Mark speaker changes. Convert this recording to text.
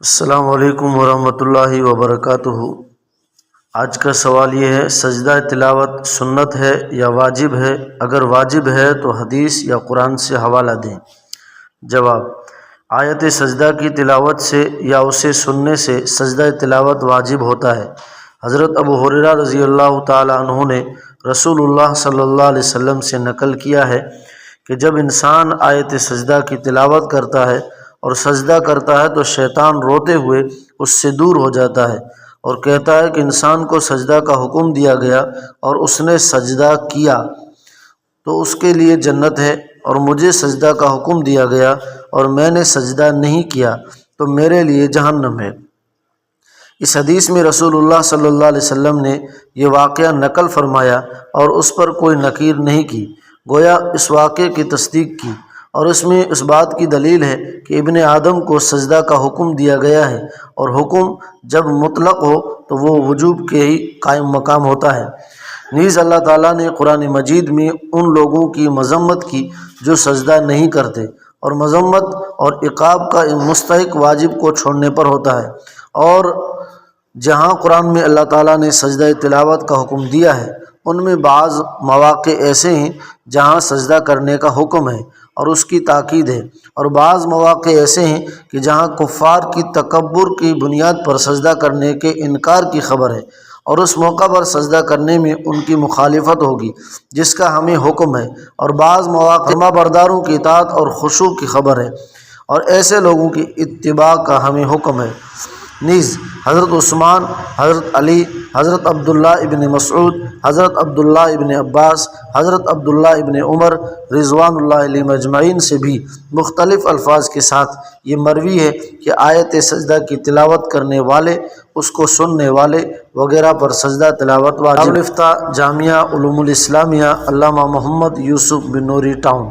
Speaker 1: السلام علیکم ورحمۃ اللہ وبرکاتہ۔ آج کا سوال یہ ہے، سجدہ تلاوت سنت ہے یا واجب ہے؟ اگر واجب ہے تو حدیث یا قرآن سے حوالہ دیں۔ جواب: آیت سجدہ کی تلاوت سے یا اسے سننے سے سجدہ تلاوت واجب ہوتا ہے۔ حضرت ابو ہریرہ رضی اللہ تعالی عنہ نے رسول اللہ صلی اللہ علیہ وسلم سے نقل کیا ہے کہ جب انسان آیت سجدہ کی تلاوت کرتا ہے اور سجدہ کرتا ہے تو شیطان روتے ہوئے اس سے دور ہو جاتا ہے اور کہتا ہے کہ انسان کو سجدہ کا حکم دیا گیا اور اس نے سجدہ کیا تو اس کے لیے جنت ہے، اور مجھے سجدہ کا حکم دیا گیا اور میں نے سجدہ نہیں کیا تو میرے لیے جہنم ہے۔ اس حدیث میں رسول اللہ صلی اللہ علیہ وسلم نے یہ واقعہ نقل فرمایا اور اس پر کوئی نکیر نہیں کی، گویا اس واقعے کی تصدیق کی، اور اس میں اس بات کی دلیل ہے کہ ابن آدم کو سجدہ کا حکم دیا گیا ہے، اور حکم جب مطلق ہو تو وہ وجوب کے ہی قائم مقام ہوتا ہے۔ نیز اللہ تعالیٰ نے قرآن مجید میں ان لوگوں کی مذمت کی جو سجدہ نہیں کرتے، اور مذمت اور عقاب کا مستحق واجب کو چھوڑنے پر ہوتا ہے، اور جہاں قرآن میں اللہ تعالیٰ نے سجدہ تلاوت کا حکم دیا ہے ان میں بعض مواقع ایسے ہیں جہاں سجدہ کرنے کا حکم ہے اور اس کی تاکید ہے، اور بعض مواقع ایسے ہیں کہ جہاں کفار کی تکبر کی بنیاد پر سجدہ کرنے کے انکار کی خبر ہے، اور اس موقع پر سجدہ کرنے میں ان کی مخالفت ہوگی جس کا ہمیں حکم ہے، اور بعض مواقع فرما برداروں کی اطاعت اور خشوع کی خبر ہے، اور ایسے لوگوں کی اتباع کا ہمیں حکم ہے۔ نیز حضرت عثمان، حضرت علی، حضرت عبداللہ ابن مسعود، حضرت عبداللہ ابن عباس، حضرت عبداللہ ابن عمر رضوان اللہ علیہم اجمعین سے بھی مختلف الفاظ کے ساتھ یہ مروی ہے کہ آیت سجدہ کی تلاوت کرنے والے، اس کو سننے والے وغیرہ پر سجدہ تلاوت واجب۔ دارالفتہ جامعہ علوم الاسلامیہ، علامہ محمد یوسف بن نوری ٹاؤن۔